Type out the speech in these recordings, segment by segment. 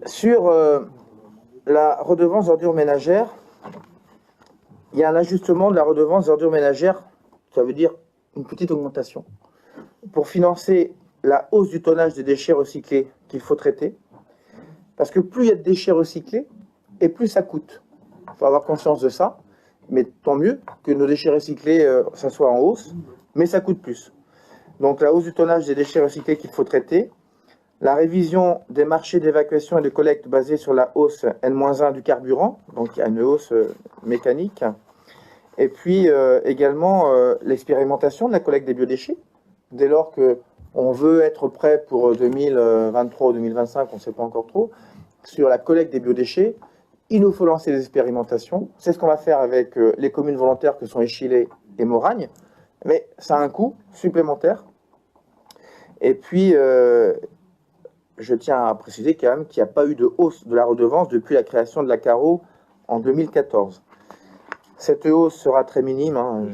Sur la redevance d'ordures ménagères, il y a un ajustement de la redevance d'ordures ménagères, ça veut dire une petite augmentation, pour financer la hausse du tonnage des déchets recyclés qu'il faut traiter. Parce que plus il y a de déchets recyclés, et plus ça coûte. Il faut avoir conscience de ça, mais tant mieux que nos déchets recyclés, ça soit en hausse, mais ça coûte plus. Donc la hausse du tonnage des déchets recyclés qu'il faut traiter, la révision des marchés d'évacuation et de collecte basée sur la hausse N-1 du carburant, donc il y a une hausse mécanique, et puis également l'expérimentation de la collecte des biodéchets, dès lors qu'on veut être prêt pour 2023 ou 2025, on ne sait pas encore trop, sur la collecte des biodéchets, il nous faut lancer des expérimentations. C'est ce qu'on va faire avec les communes volontaires que sont Échillais et Moragne, mais ça a un coût supplémentaire. Et puis, je tiens à préciser quand même qu'il n'y a pas eu de hausse de la redevance depuis la création de la CARO en 2014. Cette hausse sera très minime. Hein,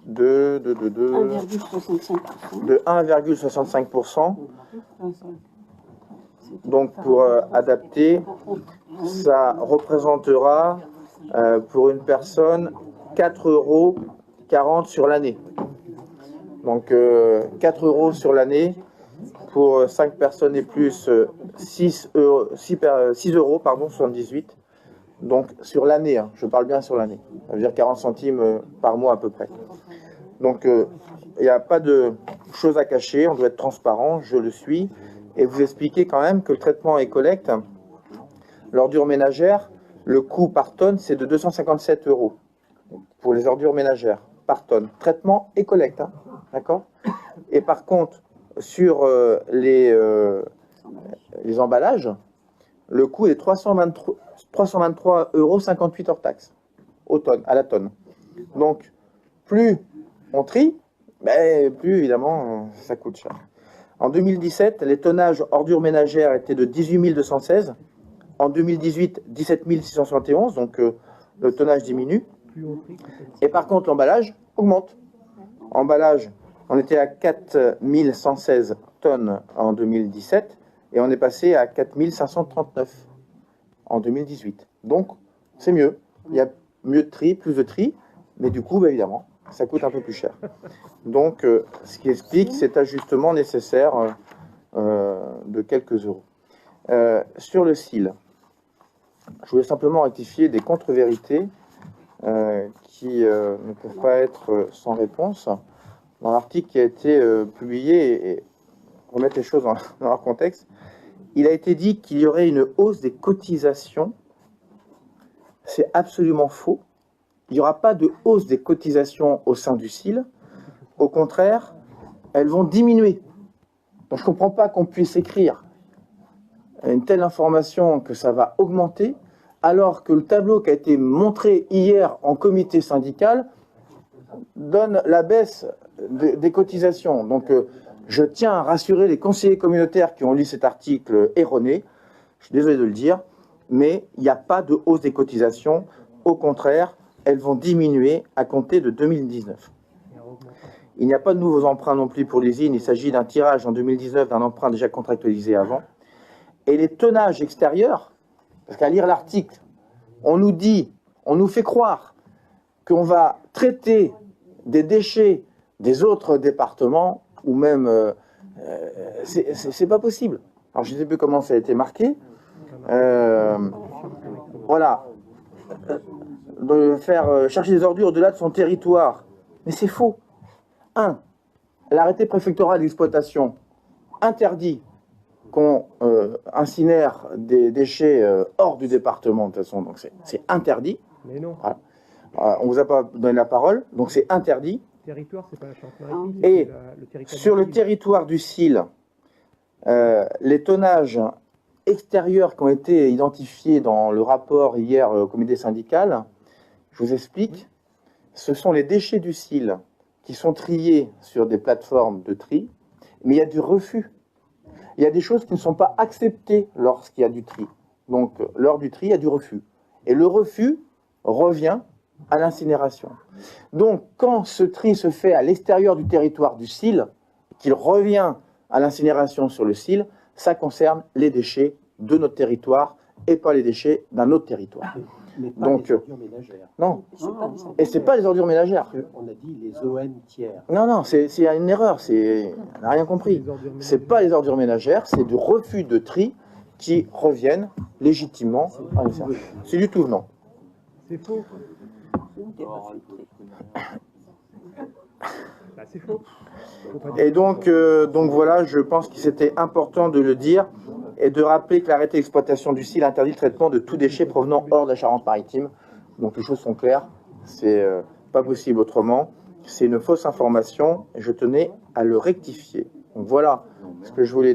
de 1,65%. Donc pour adapter, ça représentera pour une personne 4,40 € sur l'année. Donc 4 € sur l'année. Pour 5 personnes et plus, 6,78 €, donc sur l'année, hein, je parle bien sur l'année, ça veut dire 40 centimes par mois à peu près. Donc il n'y a pas de choses à cacher, on doit être transparent, je le suis, et vous expliquer quand même que le traitement et collecte, l'ordure ménagère, le coût par tonne, c'est de 257 € pour les ordures ménagères, par tonne, traitement et collecte, hein, d'accord? Et par contre, sur les emballages, le coût est 323,58 € hors taxe à la tonne. Donc, plus on trie, plus évidemment ça coûte cher. En 2017, les tonnages ordures ménagères étaient de 18 216. En 2018, 17 671, donc le tonnage diminue. Et par contre, l'emballage augmente. Emballage, on était à 4 116 tonnes en 2017 et on est passé à 4 539 en 2018. Donc, c'est mieux. Il y a mieux de tri, plus de tri, mais du coup, évidemment, ça coûte un peu plus cher. Donc, ce qui explique cet ajustement nécessaire de quelques euros. Sur le CIL, je voulais simplement rectifier des contre-vérités qui ne peuvent pas être sans réponse. Dans l'article qui a été publié, et remettre les choses dans leur contexte, il a été dit qu'il y aurait une hausse des cotisations. C'est absolument faux. Il n'y aura pas de hausse des cotisations au sein du CIL. Au contraire, elles vont diminuer. Donc je ne comprends pas qu'on puisse écrire une telle information que ça va augmenter, alors que le tableau qui a été montré hier en comité syndical donne la baisse des cotisations. Donc, je tiens à rassurer les conseillers communautaires qui ont lu cet article erroné. Je suis désolé de le dire, mais il n'y a pas de hausse des cotisations. Au contraire, elles vont diminuer à compter de 2019. Il n'y a pas de nouveaux emprunts non plus pour l'usine. Il s'agit d'un tirage en 2019 d'un emprunt déjà contractualisé avant. Et les tonnages extérieurs, parce qu'à lire l'article, on nous fait croire qu'on va traiter des déchets des autres départements, ou même... c'est pas possible. Alors, je ne sais plus comment ça a été marqué. Voilà. De faire chercher des ordures au-delà de son territoire. Mais c'est faux. L'arrêté préfectoral d'exploitation interdit qu'on incinère des déchets hors du département, de toute façon. Donc, c'est interdit. Mais non. Voilà. On ne vous a pas donné la parole, donc c'est interdit. Territoire, c'est pas la Charente-Maritime. Et le territoire sur le territoire du CIL, les tonnages extérieurs qui ont été identifiés dans le rapport hier au comité syndical, je vous explique, ce sont les déchets du CIL qui sont triés sur des plateformes de tri, mais il y a du refus. Il y a des choses qui ne sont pas acceptées lorsqu'il y a du tri. Donc, lors du tri, il y a du refus. Et le refus revient à l'incinération. Donc, quand ce tri se fait à l'extérieur du territoire du CIL, qu'il revient à l'incinération sur le SIL, ça concerne les déchets de notre territoire et pas les déchets d'un autre territoire. Mais pas Donc, les ordures ménagères. non, C'est pas des et c'est pas les ordures ménagères. On a dit les OM tiers. Non, non, c'est une erreur, on n'a rien compris. C'est pas les ordures ménagères, c'est du refus de tri qui reviennent légitimement. C'est du tout venant. C'est faux. Bah, c'est faux. Faut pas dire. Et donc voilà, je pense qu'il c'était important de le dire et de rappeler que l'arrêté d'exploitation du SIL interdit le traitement de tout déchet provenant hors de la Charente-Maritime. Donc les choses sont claires, c'est pas possible autrement. C'est une fausse information et je tenais à le rectifier. Donc voilà ce que je voulais dire.